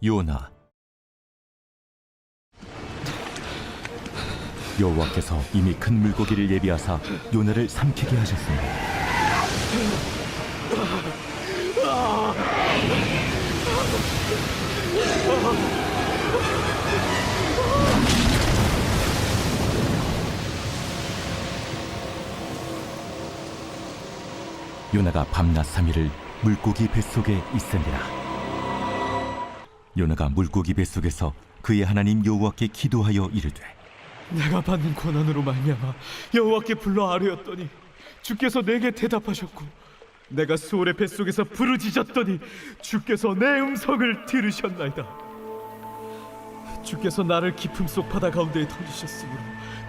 요나. 여호와께서 이미 큰 물고기를 예비하사 요나를 삼키게 하셨습니다. 요나가 밤낮 3일을 물고기 뱃속에 있으니라. 요나가 물고기 뱃속에서 그의 하나님 여호와께 기도하여 이르되, 내가 받는 고난으로 말미암아 여호와께 불러 아뢰었더니 주께서 내게 대답하셨고, 내가 수월의 뱃속에서 부르짖었더니 주께서 내 음성을 들으셨나이다. 주께서 나를 깊음 속 바다 가운데에 던지셨으므로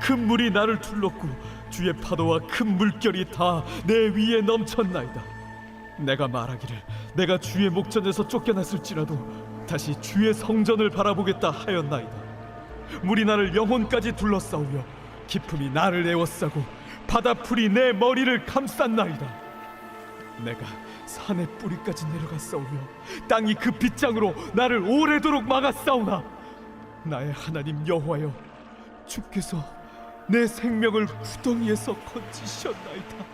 큰 물이 나를 둘렀고 주의 파도와 큰 물결이 다 내 위에 넘쳤나이다. 내가 말하기를 내가 주의 목전에서 쫓겨났을지라도 다시 주의 성전을 바라보겠다 하였나이다. 물이 나를 영혼까지 둘러싸우며 깊음이 나를 에워싸고 바다풀이 내 머리를 감쌌나이다. 내가 산의 뿌리까지 내려갔사오며 땅이 그 빗장으로 나를 오래도록 막았사오나 나의 하나님 여호와여, 주께서 내 생명을 구덩이에서 건지셨나이다.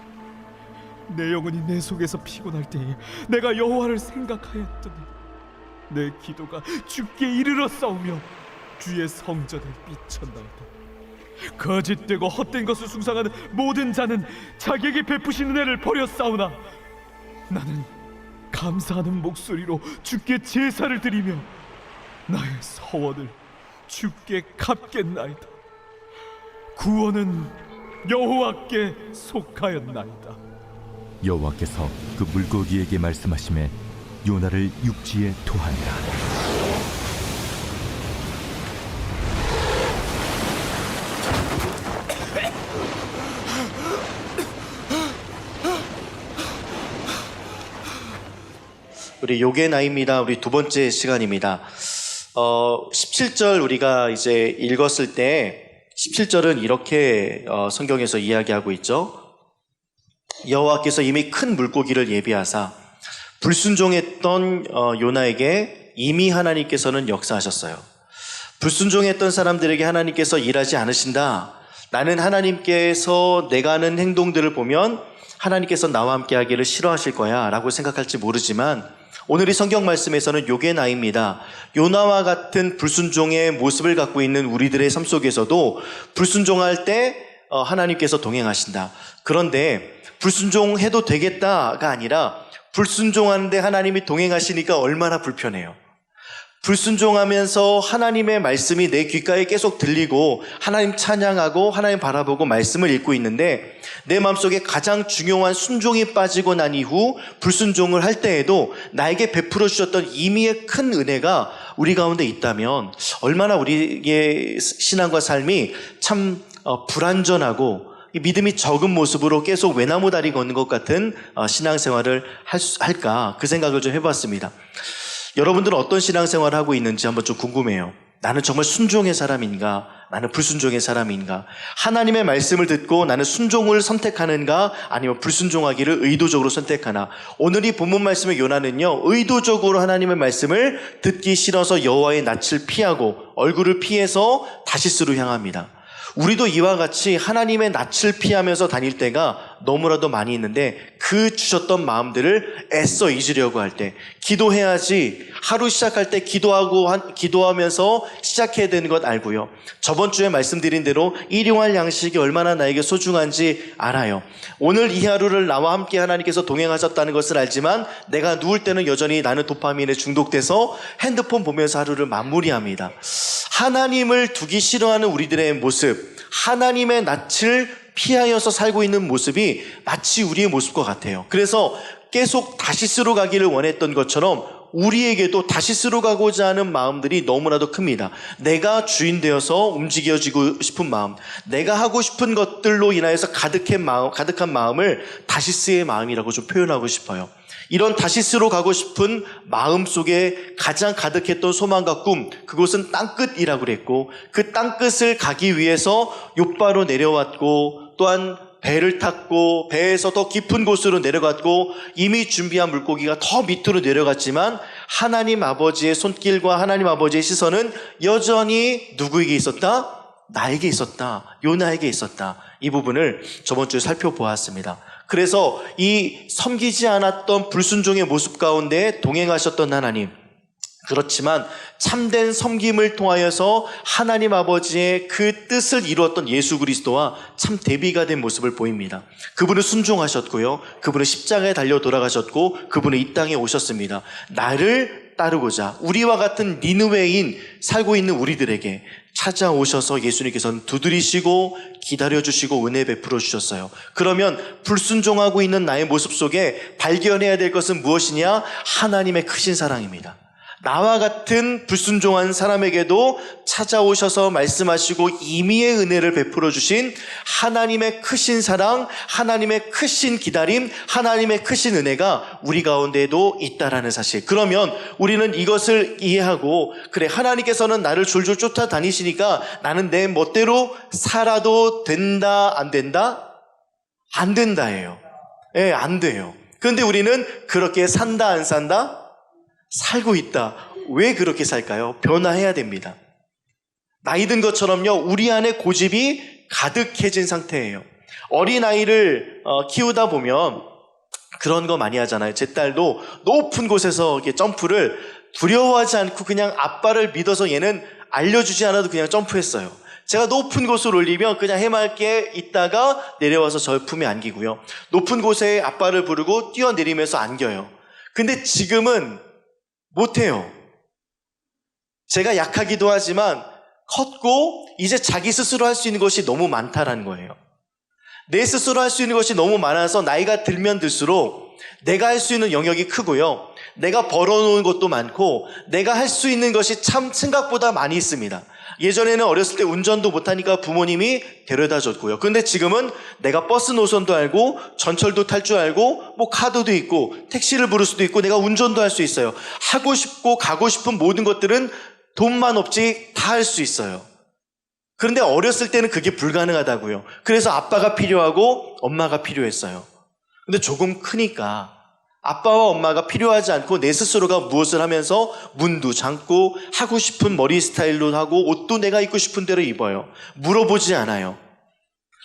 내 영혼이 내 속에서 피곤할 때에 내가 여호와를 생각하였더니 내 기도가 주께 이르렀사오며 주의 성전에 미쳤나이다. 거짓되고 헛된 것을 숭상하는 모든 자는 자기에게 베푸신 은혜를 버렸사오나 나는 감사하는 목소리로 주께 제사를 드리며 나의 서원을 주께 갚겠나이다. 구원은 여호와께 속하였나이다. 여호와께서 그 물고기에게 말씀하시매 요나를 육지에 토하니라. 우리 요게 나입니다. 우리 두 번째 시간입니다. 17절 우리가 이제 읽었을 때 17절은 이렇게 성경에서 이야기하고 있죠. 여호와께서 이미 큰 물고기를 예비하사 불순종했던 요나에게 이미 하나님께서는 역사하셨어요. 불순종했던 사람들에게 하나님께서 일하지 않으신다. 나는 하나님께서 내가 하는 행동들을 보면 하나님께서 나와 함께 하기를 싫어하실 거야 라고 생각할지 모르지만 오늘 이 성경 말씀에서는 요게 나입니다. 요나와 같은 불순종의 모습을 갖고 있는 우리들의 삶 속에서도 불순종할 때 하나님께서 동행하신다. 그런데 불순종해도 되겠다가 아니라 불순종하는데 하나님이 동행하시니까 얼마나 불편해요. 불순종하면서 하나님의 말씀이 내 귓가에 계속 들리고 하나님 찬양하고 하나님 바라보고 말씀을 읽고 있는데 내 마음속에 가장 중요한 순종이 빠지고 난 이후 불순종을 할 때에도 나에게 베풀어 주셨던 이미의 큰 은혜가 우리 가운데 있다면 얼마나 우리의 신앙과 삶이 참 불완전하고 믿음이 적은 모습으로 계속 외나무 다리 걷는 것 같은 신앙생활을 할까 그 생각을 좀 해봤습니다. 여러분들은 어떤 신앙생활을 하고 있는지 한번 좀 궁금해요. 나는 정말 순종의 사람인가? 나는 불순종의 사람인가? 하나님의 말씀을 듣고 나는 순종을 선택하는가? 아니면 불순종하기를 의도적으로 선택하나? 오늘 이 본문 말씀의 요나는요, 의도적으로 하나님의 말씀을 듣기 싫어서 여호와의 낯을 피하고 얼굴을 피해서 다시스로 향합니다. 우리도 이와 같이 하나님의 낯을 피하면서 다닐 때가 너무나도 많이 있는데 그 주셨던 마음들을 애써 잊으려고 할 때 기도해야지 하루 시작할 때 기도하면서 시작해야 되는 것 알고요. 저번 주에 말씀드린 대로 일용할 양식이 얼마나 나에게 소중한지 알아요. 오늘 이 하루를 나와 함께 하나님께서 동행하셨다는 것을 알지만 내가 누울 때는 여전히 나는 도파민에 중독돼서 핸드폰 보면서 하루를 마무리합니다. 하나님을 두기 싫어하는 우리들의 모습, 하나님의 낯을 피하여서 살고 있는 모습이 마치 우리의 모습과 같아요. 그래서 계속 다시스로 가기를 원했던 것처럼 우리에게도 다시스로 가고자 하는 마음들이 너무나도 큽니다. 내가 주인 되어서 움직여지고 싶은 마음, 내가 하고 싶은 것들로 인하여서 가득한 마음을 다시스의 마음이라고 좀 표현하고 싶어요. 이런 다시스로 가고 싶은 마음 속에 가장 가득했던 소망과 꿈, 그곳은 땅끝이라고 그랬고 그 땅끝을 가기 위해서 욥바로 내려왔고 또한 배를 탔고 배에서 더 깊은 곳으로 내려갔고 이미 준비한 물고기가 더 밑으로 내려갔지만 하나님 아버지의 손길과 하나님 아버지의 시선은 여전히 누구에게 있었다? 나에게 있었다. 요나에게 있었다. 이 부분을 저번 주에 살펴보았습니다. 그래서 이 섬기지 않았던 불순종의 모습 가운데 동행하셨던 하나님, 그렇지만 참된 섬김을 통하여서 하나님 아버지의 그 뜻을 이루었던 예수 그리스도와 참 대비가 된 모습을 보입니다. 그분은 순종하셨고요. 그분은 십자가에 달려 돌아가셨고 그분은 이 땅에 오셨습니다. 나를 따르고자 우리와 같은 니느웨인 살고 있는 우리들에게 찾아오셔서 예수님께서는 두드리시고 기다려주시고 은혜 베풀어 주셨어요. 그러면 불순종하고 있는 나의 모습 속에 발견해야 될 것은 무엇이냐? 하나님의 크신 사랑입니다. 나와 같은 불순종한 사람에게도 찾아오셔서 말씀하시고 임의의 은혜를 베풀어 주신 하나님의 크신 사랑, 하나님의 크신 기다림, 하나님의 크신 은혜가 우리 가운데에도 있다라는 사실. 그러면 우리는 이것을 이해하고, 그래, 하나님께서는 나를 줄줄 쫓아다니시니까 나는 내 멋대로 살아도 된다, 안 된다? 안 된다예요. 예, 안 돼요. 그런데 우리는 그렇게 산다, 안 산다? 살고 있다. 왜 그렇게 살까요? 변화해야 됩니다. 나이 든 것처럼요, 우리 안에 고집이 가득해진 상태예요. 어린아이를 키우다 보면 그런 거 많이 하잖아요. 제 딸도 높은 곳에서 이렇게 점프를 두려워하지 않고 그냥 아빠를 믿어서 얘는 알려주지 않아도 그냥 점프했어요. 제가 높은 곳을 올리면 그냥 해맑게 있다가 내려와서 저 품에 안기고요. 높은 곳에 아빠를 부르고 뛰어내리면서 안겨요. 근데 지금은 못해요. 제가 약하기도 하지만 컸고 이제 자기 스스로 할 수 있는 것이 너무 많다라는 거예요. 내 스스로 할 수 있는 것이 너무 많아서 나이가 들면 들수록 내가 할 수 있는 영역이 크고요. 내가 벌어놓은 것도 많고 내가 할 수 있는 것이 참 생각보다 많이 있습니다. 예전에는 어렸을 때 운전도 못하니까 부모님이 데려다 줬고요. 근데 지금은 내가 버스 노선도 알고 전철도 탈 줄 알고 뭐 카드도 있고 택시를 부를 수도 있고 내가 운전도 할 수 있어요. 하고 싶고 가고 싶은 모든 것들은 돈만 없지 다 할 수 있어요. 그런데 어렸을 때는 그게 불가능하다고요. 그래서 아빠가 필요하고 엄마가 필요했어요. 근데 조금 크니까 아빠와 엄마가 필요하지 않고 내 스스로가 무엇을 하면서 문도 잠고 하고 싶은 머리 스타일로 하고 옷도 내가 입고 싶은 대로 입어요. 물어보지 않아요.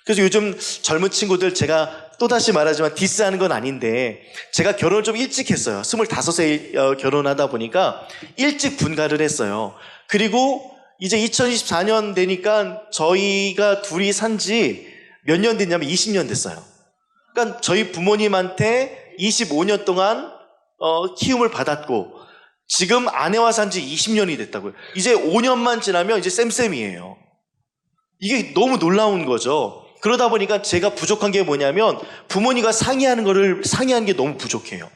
그래서 요즘 젊은 친구들, 제가 또다시 말하지만 디스하는 건 아닌데, 제가 결혼을 좀 일찍 했어요. 25세 결혼하다 보니까 일찍 분가를 했어요. 그리고 이제 2024년 되니까 저희가 둘이 산 지 몇 년 됐냐면 20년 됐어요. 그러니까 저희 부모님한테 25년 동안 키움을 받았고 지금 아내와 산 지 20년이 됐다고요. 이제 5년만 지나면 이제 쌤쌤이에요. 이게 너무 놀라운 거죠. 그러다 보니까 제가 부족한 게 뭐냐면 부모님과 상의하는 게 너무 부족해요.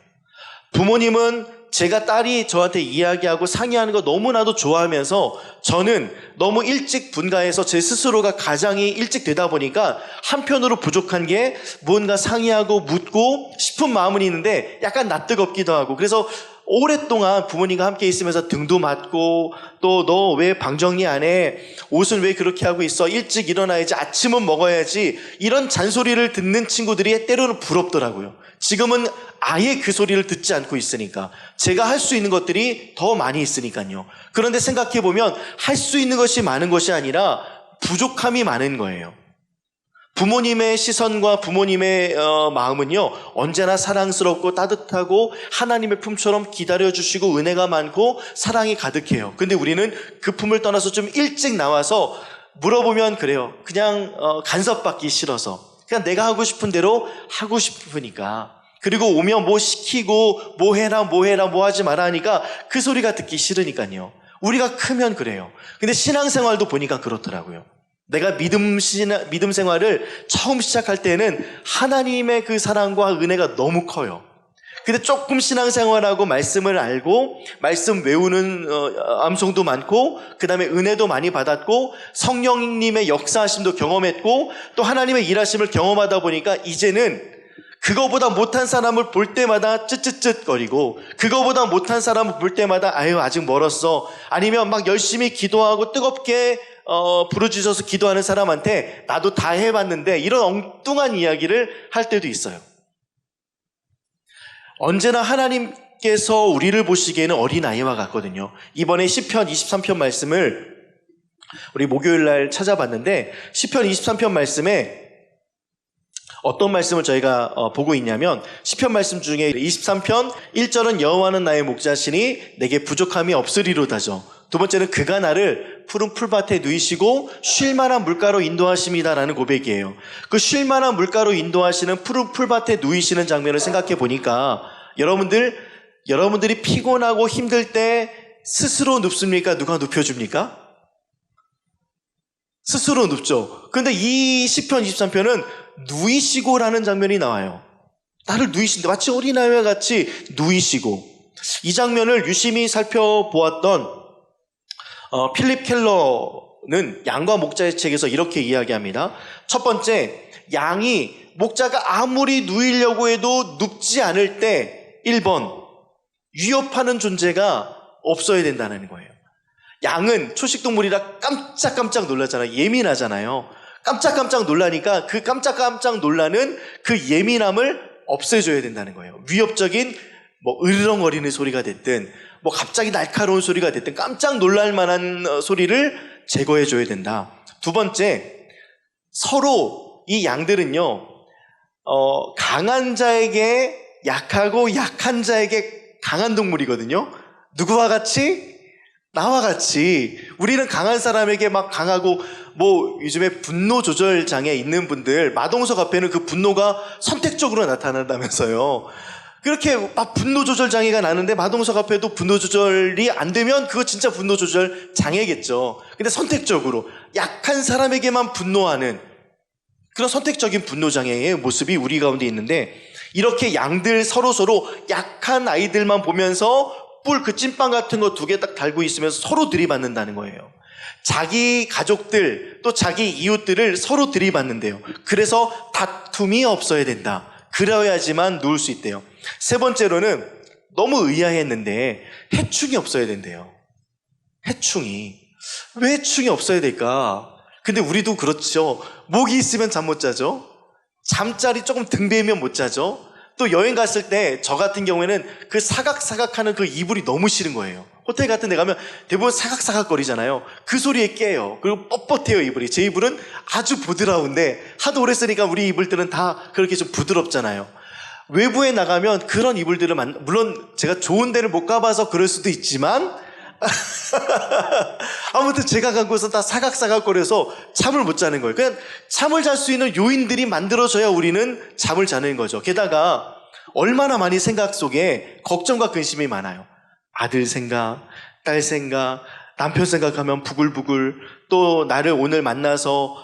부모님은 제가 딸이 저한테 이야기하고 상의하는 거 너무나도 좋아하면서 저는 너무 일찍 분가해서 제 스스로가 가장이 일찍 되다 보니까 한편으로 부족한 게 뭔가 상의하고 묻고 싶은 마음은 있는데 약간 낯뜨겁기도 하고, 그래서 오랫동안 부모님과 함께 있으면서 등도 맞고 또 너 왜 방 정리 안 해? 옷은 왜 그렇게 하고 있어? 일찍 일어나야지, 아침은 먹어야지, 이런 잔소리를 듣는 친구들이 때로는 부럽더라고요. 지금은 아예 그 소리를 듣지 않고 있으니까, 제가 할 수 있는 것들이 더 많이 있으니까요. 그런데 생각해보면 할 수 있는 것이 많은 것이 아니라 부족함이 많은 거예요. 부모님의 시선과 부모님의 마음은요, 언제나 사랑스럽고 따뜻하고 하나님의 품처럼 기다려주시고 은혜가 많고 사랑이 가득해요. 근데 우리는 그 품을 떠나서 좀 일찍 나와서 물어보면 그래요. 그냥 간섭받기 싫어서, 그냥 내가 하고 싶은 대로 하고 싶으니까. 그리고 오면 뭐 시키고 뭐 해라 뭐 하지 마라 하니까 그 소리가 듣기 싫으니까요. 우리가 크면 그래요. 근데 신앙생활도 보니까 그렇더라고요. 내가 믿음 생활을 처음 시작할 때는 하나님의 그 사랑과 은혜가 너무 커요. 근데 조금 신앙생활하고 말씀을 알고 말씀 외우는 암송도 많고 그 다음에 은혜도 많이 받았고 성령님의 역사하심도 경험했고 또 하나님의 일하심을 경험하다 보니까 이제는 그거보다 못한 사람을 볼 때마다 쯧쯧쯧거리고, 그거보다 못한 사람을 볼 때마다 아유 아직 멀었어, 아니면 막 열심히 기도하고 뜨겁게 부르짖어서 기도하는 사람한테 나도 다 해봤는데, 이런 엉뚱한 이야기를 할 때도 있어요. 언제나 하나님께서 우리를 보시기에는 어린아이와 같거든요. 이번에 시편 23편 말씀을 우리 목요일 날 찾아봤는데 시편 23편 말씀에 어떤 말씀을 저희가 보고 있냐면 시편 말씀 중에 23편 1절은 여호와는 나의 목자시니 내게 부족함이 없으리로다죠. 두 번째는 그가 나를 푸른 풀밭에 누이시고 쉴만한 물가로 인도하십니다라는 고백이에요. 그 쉴만한 물가로 인도하시는 푸른 풀밭에 누이시는 장면을 생각해 보니까 여러분들이 피곤하고 힘들 때 스스로 눕습니까? 누가 눕혀줍니까? 스스로 눕죠. 근데 이 시편 23편은 누이시고라는 장면이 나와요. 나를 누이신다. 마치 어린아이와 같이 누이시고. 이 장면을 유심히 살펴보았던 필립 켈러는 양과 목자의 책에서 이렇게 이야기합니다. 첫 번째, 양이 목자가 아무리 누이려고 해도 눕지 않을 때 1번, 위협하는 존재가 없어야 된다는 거예요. 양은 초식동물이라 깜짝깜짝 놀라잖아요. 예민하잖아요. 깜짝깜짝 놀라니까 그 깜짝깜짝 놀라는 그 예민함을 없애줘야 된다는 거예요. 위협적인 으르렁거리는 소리가 됐든 갑자기 날카로운 소리가 됐든 깜짝 놀랄 만한 소리를 제거해줘야 된다. 두 번째, 서로 이 양들은요 강한 자에게 약하고 약한 자에게 강한 동물이거든요. 누구와 같이? 나와 같이. 우리는 강한 사람에게 막 강하고 요즘에 분노 조절 장애 있는 분들 마동석 앞에는 그 분노가 선택적으로 나타난다면서요. 그렇게 막 분노 조절 장애가 나는데 마동석 앞에도 분노 조절이 안 되면 그거 진짜 분노 조절 장애겠죠. 근데 선택적으로 약한 사람에게만 분노하는 그런 선택적인 분노 장애의 모습이 우리 가운데 있는데, 이렇게 양들 서로 약한 아이들만 보면서 뿔 그 찐빵 같은 거 2개 딱 달고 있으면서 서로 들이받는다는 거예요. 자기 가족들 또 자기 이웃들을 서로 들이받는데요. 그래서 다툼이 없어야 된다. 그래야지만 누울 수 있대요. 세 번째로는 너무 의아했는데 해충이 없어야 된대요. 해충이. 왜 해충이 없어야 될까? 근데 우리도 그렇죠. 목이 있으면 잠 못 자죠. 잠자리 조금 등 베이면 못 자죠. 또 여행 갔을 때 저 같은 경우에는 그 사각사각하는 그 이불이 너무 싫은 거예요. 호텔 같은 데 가면 대부분 사각사각 거리잖아요. 그 소리에 깨요. 그리고 뻣뻣해요, 이불이. 제 이불은 아주 부드러운데 하도 오래 쓰니까 우리 이불들은 다 그렇게 좀 부드럽잖아요. 외부에 나가면 그런 이불들을 물론 제가 좋은 데를 못 가봐서 그럴 수도 있지만 아무튼 제가 간 곳은 다 사각사각거려서 잠을 못 자는 거예요. 그냥 잠을 잘 수 있는 요인들이 만들어져야 우리는 잠을 자는 거죠. 게다가 얼마나 많이 생각 속에 걱정과 근심이 많아요. 아들 생각, 딸 생각, 남편 생각하면 부글부글, 또 나를 오늘 만나서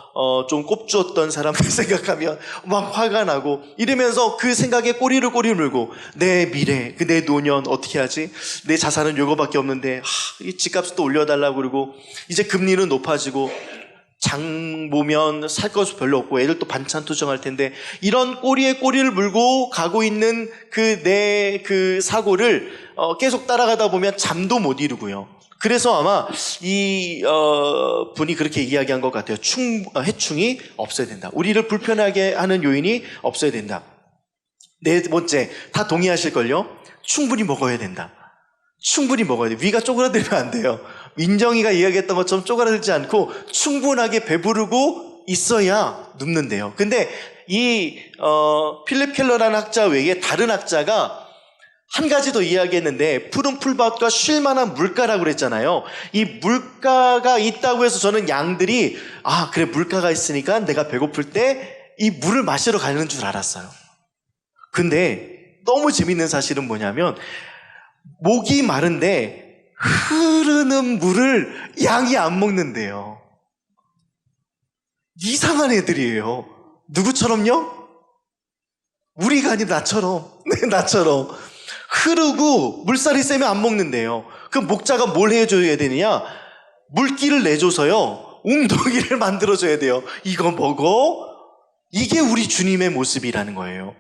좀 꼽주었던 사람들 생각하면 막 화가 나고, 이러면서 그 생각에 꼬리를 물고 내 미래, 내 노년 어떻게 하지? 내 자산은 요거밖에 없는데 이 집값도 올려달라고 그러고, 이제 금리는 높아지고 장 보면 살 것이 별로 없고 애들 또 반찬 투정할 텐데, 이런 꼬리에 꼬리를 물고 가고 있는 내 사고를 계속 따라가다 보면 잠도 못 이루고요. 그래서 아마 이 분이 그렇게 이야기한 것 같아요. 해충이 없어야 된다. 우리를 불편하게 하는 요인이 없어야 된다. 네 번째, 다 동의하실걸요? 충분히 먹어야 된다. 충분히 먹어야 돼. 위가 쪼그라들면 안 돼요. 민정이가 이야기했던 것처럼 쪼그라들지 않고 충분하게 배부르고 있어야 눕는데요. 근데 이 필립 켈러라는 학자 외에 다른 학자가 한 가지 더 이야기했는데, 푸른 풀밭과 쉴만한 물가라고 그랬잖아요. 이 물가가 있다고 해서 저는 양들이 그래 물가가 있으니까 내가 배고플 때 이 물을 마시러 가는 줄 알았어요. 근데 너무 재밌는 사실은 뭐냐면, 목이 마른데 흐르는 물을 양이 안 먹는데요. 이상한 애들이에요. 누구처럼요? 우리가 아니라 나처럼. 네, 나처럼. 흐르고 물살이 세면 안 먹는데요. 그 목자가 뭘 해줘야 되느냐? 물기를 내줘서요, 웅덩이를 만들어줘야 돼요. 이거 먹어? 이게 우리 주님의 모습이라는 거예요.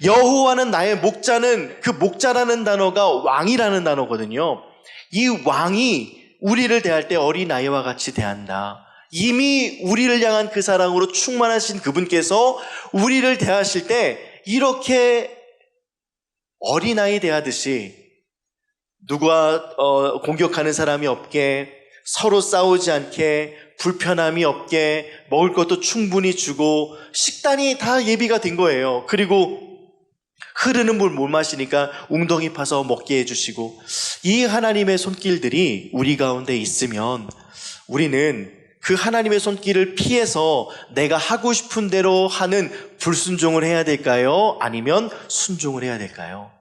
여호와는 나의 목자는, 그 목자라는 단어가 왕이라는 단어거든요. 이 왕이 우리를 대할 때 어린아이와 같이 대한다. 이미 우리를 향한 그 사랑으로 충만하신 그분께서 우리를 대하실 때 이렇게 어린아이 대하듯이 누가 공격하는 사람이 없게, 서로 싸우지 않게, 불편함이 없게, 먹을 것도 충분히 주고 식단이 다 예비가 된 거예요. 그리고 흐르는 물 못 마시니까 웅덩이 파서 먹게 해주시고, 이 하나님의 손길들이 우리 가운데 있으면 우리는 그 하나님의 손길을 피해서 내가 하고 싶은 대로 하는 불순종을 해야 될까요? 아니면 순종을 해야 될까요?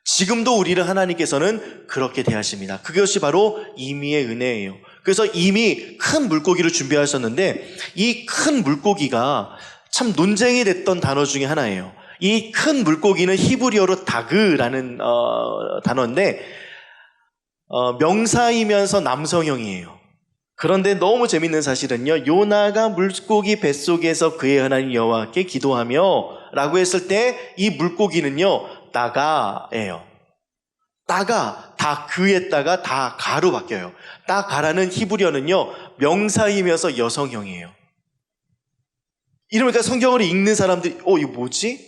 지금도 우리를 하나님께서는 그렇게 대하십니다. 그것이 바로 임의의 은혜예요. 그래서 이미 큰 물고기를 준비하셨는데, 이 큰 물고기가 참 논쟁이 됐던 단어 중에 하나예요. 이 큰 물고기는 히브리어로 다그라는 단어인데 명사이면서 남성형이에요. 그런데 너무 재밌는 사실은요, 요나가 물고기 뱃속에서 그의 하나님 여호와께 기도하며 라고 했을 때 이 물고기는요 따가예요. 따가, 다 그에다가 다 가로 바뀌어요. 따가라는 히브리어는요 명사이면서 여성형이에요. 이러니까 성경을 읽는 사람들이 이거 뭐지?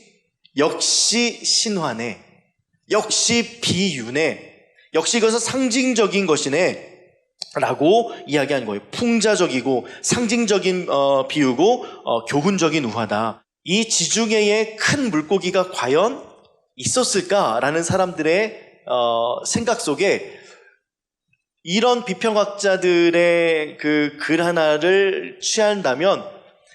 역시 신화네, 역시 비유네, 역시 이것은 상징적인 것이네 라고 이야기한 거예요. 풍자적이고 상징적인 비유고 교훈적인 우화다. 이 지중해에 큰 물고기가 과연 있었을까라는 사람들의 생각 속에 이런 비평학자들의 그 글 하나를 취한다면,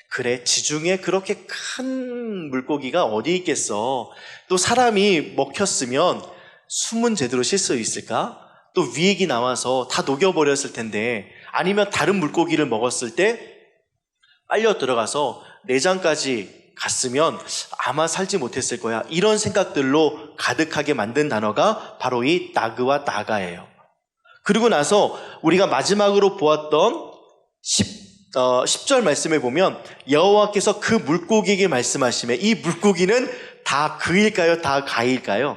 그래, 지중해 그렇게 큰 물고기가 어디 있겠어. 또 사람이 먹혔으면 숨은 제대로 쉴 수 있을까? 또 위액이 나와서 다 녹여버렸을 텐데, 아니면 다른 물고기를 먹었을 때 빨려 들어가서 내장까지 갔으면 아마 살지 못했을 거야. 이런 생각들로 가득하게 만든 단어가 바로 이 다그와 다가예요. 그리고 나서 우리가 마지막으로 보았던 10절 말씀에 보면 여호와께서 그 물고기에게 말씀하시며, 이 물고기는 다 그일까요? 다 가일까요?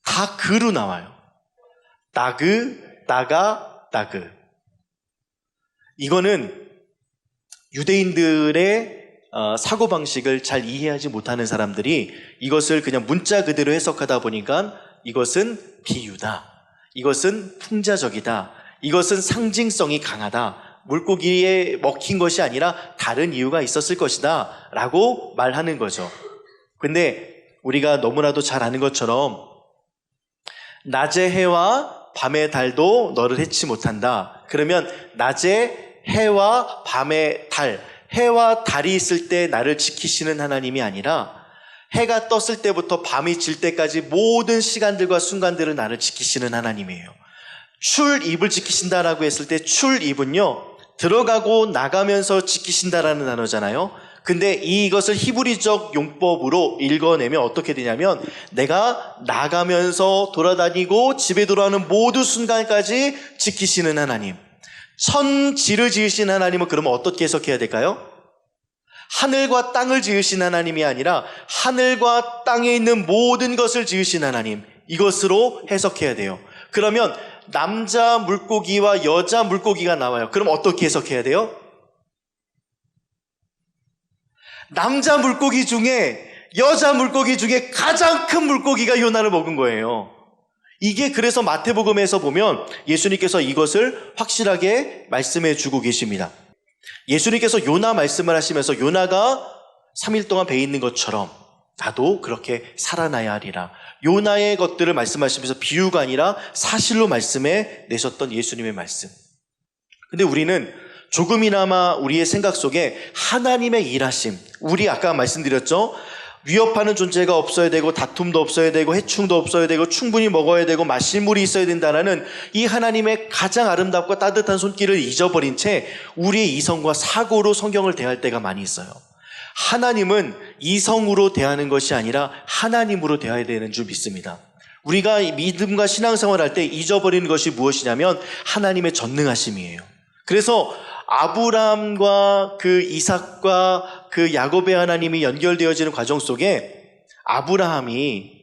다 그로 나와요. 다그, 다가, 다그. 이거는 유대인들의 사고방식을 잘 이해하지 못하는 사람들이 이것을 그냥 문자 그대로 해석하다 보니까 이것은 비유다, 이것은 풍자적이다, 이것은 상징성이 강하다, 물고기에 먹힌 것이 아니라 다른 이유가 있었을 것이다 라고 말하는 거죠. 근데 우리가 너무나도 잘 아는 것처럼 낮의 해와 밤의 달도 너를 해치 못한다. 그러면 낮에 해와 밤의 달, 해와 달이 있을 때 나를 지키시는 하나님이 아니라 해가 떴을 때부터 밤이 질 때까지 모든 시간들과 순간들을 나를 지키시는 하나님이에요. 출입을 지키신다라고 했을 때 출입은요, 들어가고 나가면서 지키신다라는 단어잖아요. 근데 이것을 히브리적 용법으로 읽어내면 어떻게 되냐면, 내가 나가면서 돌아다니고 집에 돌아오는 모든 순간까지 지키시는 하나님. 천지를 지으신 하나님은 그러면 어떻게 해석해야 될까요? 하늘과 땅을 지으신 하나님이 아니라 하늘과 땅에 있는 모든 것을 지으신 하나님, 이것으로 해석해야 돼요. 그러면 남자 물고기와 여자 물고기가 나와요. 그럼 어떻게 해석해야 돼요? 남자 물고기 중에, 여자 물고기 중에 가장 큰 물고기가 요나를 먹은 거예요. 이게 그래서 마태복음에서 보면 예수님께서 이것을 확실하게 말씀해 주고 계십니다. 예수님께서 요나 말씀을 하시면서 요나가 3일 동안 배에 있는 것처럼 나도 그렇게 살아나야 하리라, 요나의 것들을 말씀하시면서 비유가 아니라 사실로 말씀해 내셨던 예수님의 말씀. 근데 우리는 조금이나마 우리의 생각 속에 하나님의 일하심, 우리 아까 말씀드렸죠, 위협하는 존재가 없어야 되고 다툼도 없어야 되고 해충도 없어야 되고 충분히 먹어야 되고 마실 물이 있어야 된다는 이 하나님의 가장 아름답고 따뜻한 손길을 잊어버린 채 우리의 이성과 사고로 성경을 대할 때가 많이 있어요. 하나님은 이성으로 대하는 것이 아니라 하나님으로 대해야 되는 줄 믿습니다. 우리가 믿음과 신앙생활을 할 때 잊어버리는 것이 무엇이냐면 하나님의 전능하심이에요. 그래서 아브라함과 그 이삭과 그 야곱의 하나님이 연결되어지는 과정 속에 아브라함이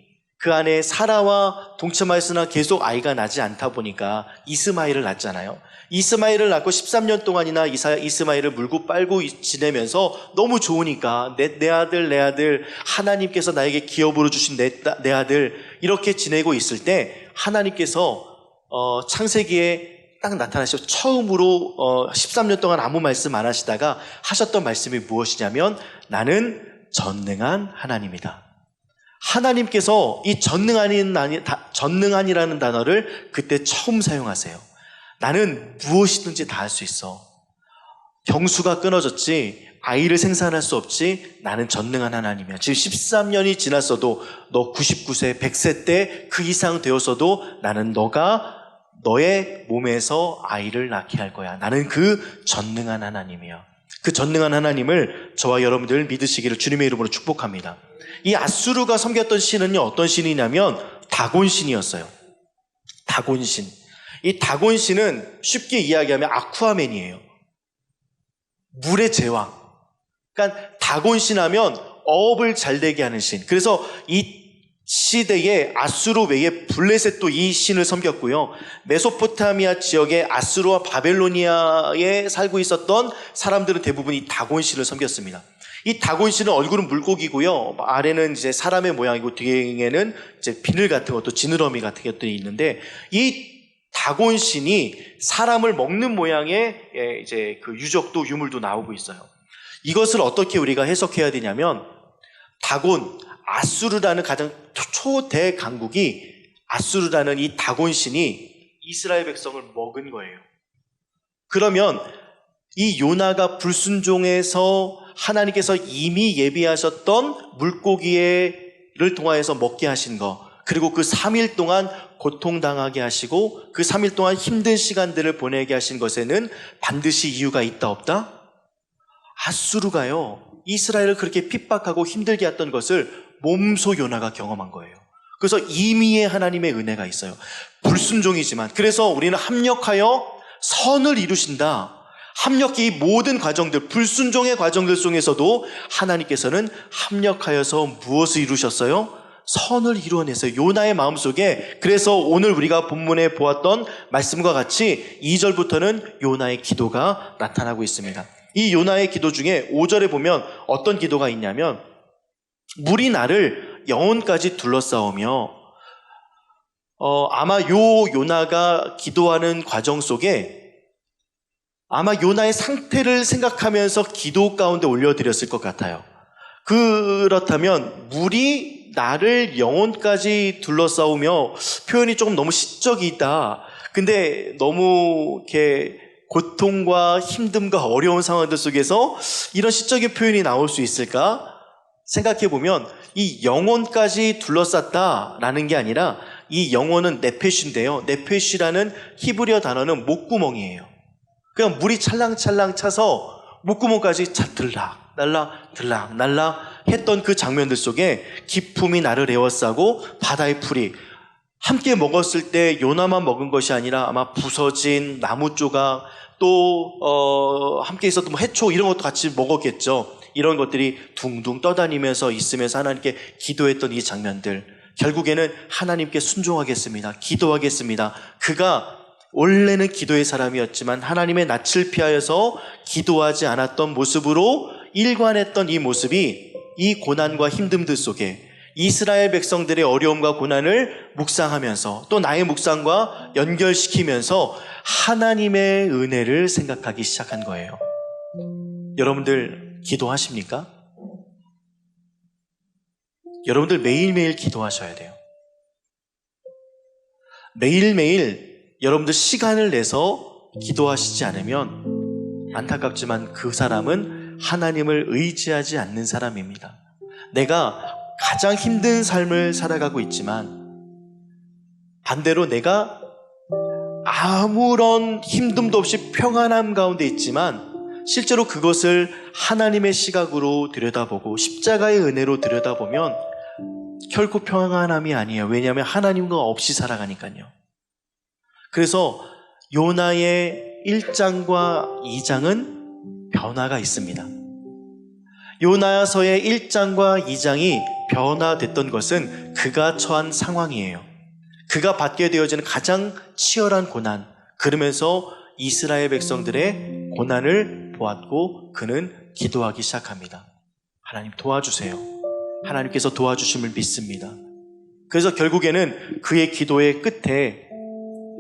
그 안에 사라와 동침하였으나 계속 아이가 나지 않다 보니까 이스마엘을 낳잖아요. 이스마엘을 낳고 13년 동안이나 이스마엘을 물고 빨고 지내면서 너무 좋으니까 내 아들 하나님께서 나에게 기업으로 주신 내 아들 이렇게 지내고 있을 때 하나님께서 창세기에 딱 나타나셔서 처음으로 13년 동안 아무 말씀 안 하시다가 하셨던 말씀이 무엇이냐면 나는 전능한 하나님이다. 하나님께서 이 전능한이라는 단어를 그때 처음 사용하세요. 나는 무엇이든지 다 할 수 있어. 경수가 끊어졌지, 아이를 생산할 수 없지, 나는 전능한 하나님이야. 지금 13년이 지났어도 너 99세, 100세 때 그 이상 되었어도 나는 너가 너의 몸에서 아이를 낳게 할 거야. 나는 그 전능한 하나님이야. 그 전능한 하나님을 저와 여러분들 믿으시기를 주님의 이름으로 축복합니다. 이 아수르가 섬겼던 신은요, 어떤 신이냐면 다곤신이었어요. 다곤신. 이 다곤신은 쉽게 이야기하면 아쿠아맨이에요. 물의 제왕. 그러니까 다곤신 하면 어업을 잘 되게 하는 신. 그래서 이 시대에 아수르 외에 블레셋도 이 신을 섬겼고요. 메소포타미아 지역의 아수르와 바벨로니아에 살고 있었던 사람들은 대부분 이 다곤신을 섬겼습니다. 이 다곤신은 얼굴은 물고기고요. 아래는 이제 사람의 모양이고 뒤에는 이제 비늘 같은 것도 지느러미 같은 것들이 있는데 이 다곤신이 사람을 먹는 모양의 이제 그 유적도 유물도 나오고 있어요. 이것을 어떻게 우리가 해석해야 되냐면 아수르라는 가장 초대 강국이 아수르라는 이 다곤신이 이스라엘 백성을 먹은 거예요. 그러면 이 요나가 불순종해서 하나님께서 이미 예비하셨던 물고기를 통하여서 먹게 하신 거, 그리고 그 3일 동안 고통당하게 하시고 그 3일 동안 힘든 시간들을 보내게 하신 것에는 반드시 이유가 있다 없다? 아수르가요, 이스라엘을 그렇게 핍박하고 힘들게 했던 것을 몸소 요나가 경험한 거예요. 그래서 임의의 하나님의 은혜가 있어요. 불순종이지만, 그래서 우리는 합력하여 선을 이루신다. 합력이 이 모든 과정들, 불순종의 과정들 속에서도 하나님께서는 합력하여서 무엇을 이루셨어요? 선을 이루어내세요. 요나의 마음속에. 그래서 오늘 우리가 본문에 보았던 말씀과 같이 2절부터는 요나의 기도가 나타나고 있습니다. 이 요나의 기도 중에 5절에 보면 어떤 기도가 있냐면 물이 나를 영혼까지 둘러싸우며 아마 요나가 기도하는 과정 속에 아마 요나의 상태를 생각하면서 기도 가운데 올려드렸을 것 같아요. 그렇다면 물이 나를 영혼까지 둘러싸우며 표현이 조금 너무 시적이다. 근데 너무 이렇게 고통과 힘듦과 어려운 상황들 속에서 이런 시적인 표현이 나올 수 있을까? 생각해보면 이 영혼까지 둘러쌌다라는 게 아니라 이 영혼은 네페쉬인데요. 네페쉬라는 히브리어 단어는 목구멍이에요. 그냥 물이 찰랑찰랑 차서 목구멍까지 들락 했던 그 장면들 속에 기품이 나를 에워싸고 바다의 풀이 함께 먹었을 때 요나만 먹은 것이 아니라 아마 부서진 나무 조각 또 함께 있었던 뭐 해초 이런 것도 같이 먹었겠죠. 이런 것들이 둥둥 떠다니면서 있으면서 하나님께 기도했던 이 장면들, 결국에는 하나님께 순종하겠습니다. 기도하겠습니다. 그가 원래는 기도의 사람이었지만 하나님의 낯을 피하여서 기도하지 않았던 모습으로 일관했던 이 모습이 이 고난과 힘듦들 속에 이스라엘 백성들의 어려움과 고난을 묵상하면서 또 나의 묵상과 연결시키면서 하나님의 은혜를 생각하기 시작한 거예요. 여러분들 기도하십니까? 여러분들 매일매일 기도하셔야 돼요. 매일매일 여러분들 시간을 내서 기도하시지 않으면 안타깝지만 그 사람은 하나님을 의지하지 않는 사람입니다. 내가 가장 힘든 삶을 살아가고 있지만 반대로 내가 아무런 힘듦도 없이 평안함 가운데 있지만 실제로 그것을 하나님의 시각으로 들여다보고 십자가의 은혜로 들여다보면 결코 평안함이 아니에요. 왜냐하면 하나님과 없이 살아가니까요. 그래서 요나의 1장과 2장은 변화가 있습니다. 요나서의 1장과 2장이 변화됐던 것은 그가 처한 상황이에요. 그가 받게 되어지는 가장 치열한 고난, 그러면서 이스라엘 백성들의 고난을 보았고 그는 기도하기 시작합니다. 하나님 도와주세요. 하나님께서 도와주심을 믿습니다. 그래서 결국에는 그의 기도의 끝에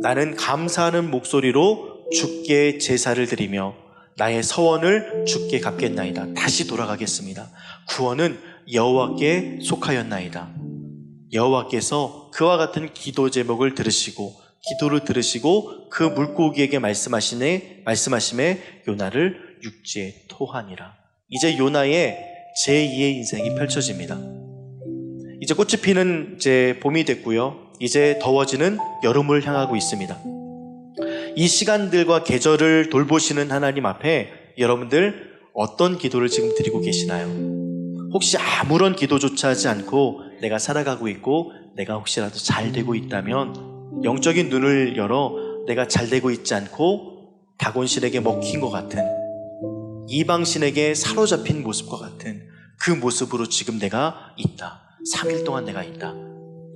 나는 감사하는 목소리로 주께 제사를 드리며 나의 서원을 주께 갚겠나이다. 다시 돌아가겠습니다. 구원은 여호와께 속하였나이다. 여호와께서 그와 같은 기도 제목을 들으시고 기도를 들으시고 그 물고기에게 말씀하심에 요나를 육지에 토하니라. 이제 요나의 제2의 인생이 펼쳐집니다. 이제 꽃이 피는 이제 봄이 됐고요. 이제 더워지는 여름을 향하고 있습니다. 이 시간들과 계절을 돌보시는 하나님 앞에 여러분들 어떤 기도를 지금 드리고 계시나요? 혹시 아무런 기도조차 하지 않고 내가 살아가고 있고 내가 혹시라도 잘 되고 있다면 영적인 눈을 열어 내가 잘 되고 있지 않고 다곤신에게 먹힌 것 같은 이방신에게 사로잡힌 모습과 같은 그 모습으로 지금 내가 있다. 3일 동안 내가 있다.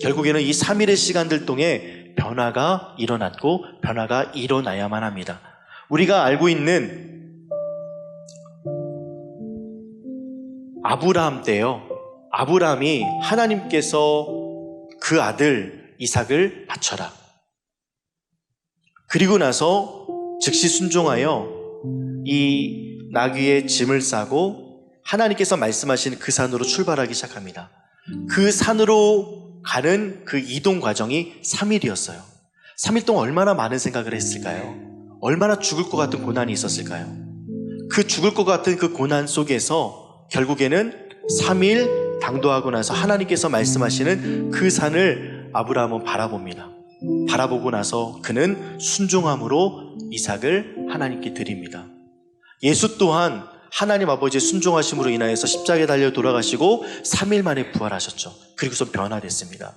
결국에는 이 3일의 시간들 동안 변화가 일어났고 변화가 일어나야만 합니다. 우리가 알고 있는 아브라함 때요. 아브라함이 하나님께서 그 아들 이삭을 바쳐라. 그리고 나서 즉시 순종하여 이 나귀의 짐을 싸고 하나님께서 말씀하신 그 산으로 출발하기 시작합니다. 그 산으로 가는 그 이동 과정이 3일이었어요. 3일 동안 얼마나 많은 생각을 했을까요? 얼마나 죽을 것 같은 고난이 있었을까요? 그 죽을 것 같은 그 고난 속에서 결국에는 3일 당도하고 나서 하나님께서 말씀하시는 그 산을 아브라함은 바라봅니다. 바라보고 나서 그는 순종함으로 이삭을 하나님께 드립니다. 예수 또한 하나님 아버지의 순종하심으로 인하여서 십자가에 달려 돌아가시고 3일 만에 부활하셨죠. 그리고서 변화됐습니다.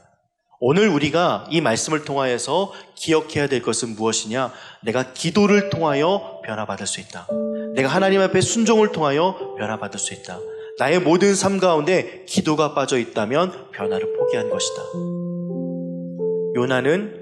오늘 우리가 이 말씀을 통하여서 기억해야 될 것은 무엇이냐? 내가 기도를 통하여 변화받을 수 있다. 내가 하나님 앞에 순종을 통하여 변화받을 수 있다. 나의 모든 삶 가운데 기도가 빠져 있다면 변화를 포기한 것이다. 요나는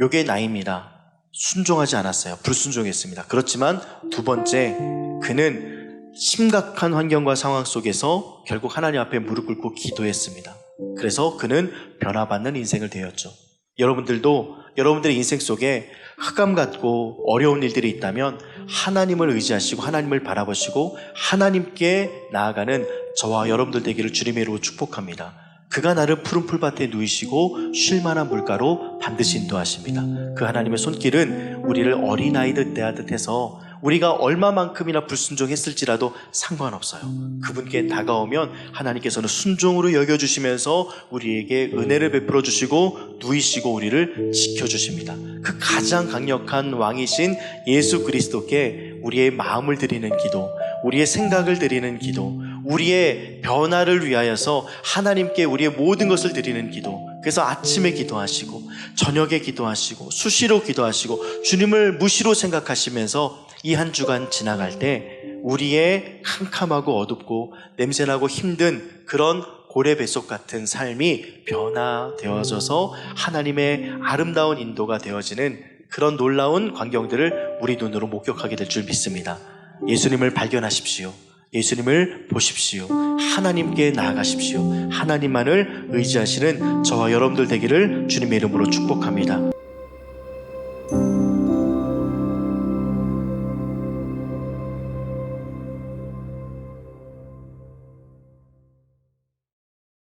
요게 나입니다. 순종하지 않았어요. 불순종했습니다. 그렇지만 두 번째, 그는 심각한 환경과 상황 속에서 결국 하나님 앞에 무릎 꿇고 기도했습니다. 그래서 그는 변화받는 인생을 되었죠. 여러분들도 여러분들의 인생 속에 흑암 같고 어려운 일들이 있다면 하나님을 의지하시고 하나님을 바라보시고 하나님께 나아가는 저와 여러분들 되기를 주님의 이름으로 축복합니다. 그가 나를 푸른 풀밭에 누이시고 쉴만한 물가로 반드시 인도하십니다. 그 하나님의 손길은 우리를 어린아이들 대하듯 해서 우리가 얼마만큼이나 불순종했을지라도 상관없어요. 그분께 다가오면 하나님께서는 순종으로 여겨주시면서 우리에게 은혜를 베풀어 주시고 누이시고 우리를 지켜주십니다. 그 가장 강력한 왕이신 예수 그리스도께 우리의 마음을 드리는 기도, 우리의 생각을 드리는 기도, 우리의 변화를 위하여서 하나님께 우리의 모든 것을 드리는 기도. 그래서 아침에 기도하시고 저녁에 기도하시고 수시로 기도하시고 주님을 무시로 생각하시면서 이 한 주간 지나갈 때 우리의 캄캄하고 어둡고 냄새나고 힘든 그런 고래뱃속 같은 삶이 변화되어져서 하나님의 아름다운 인도가 되어지는 그런 놀라운 광경들을 우리 눈으로 목격하게 될 줄 믿습니다. 예수님을 발견하십시오. 예수님을 보십시오. 하나님께 나아가십시오. 하나님만을 의지하시는 저와 여러분들 되기를 주님의 이름으로 축복합니다.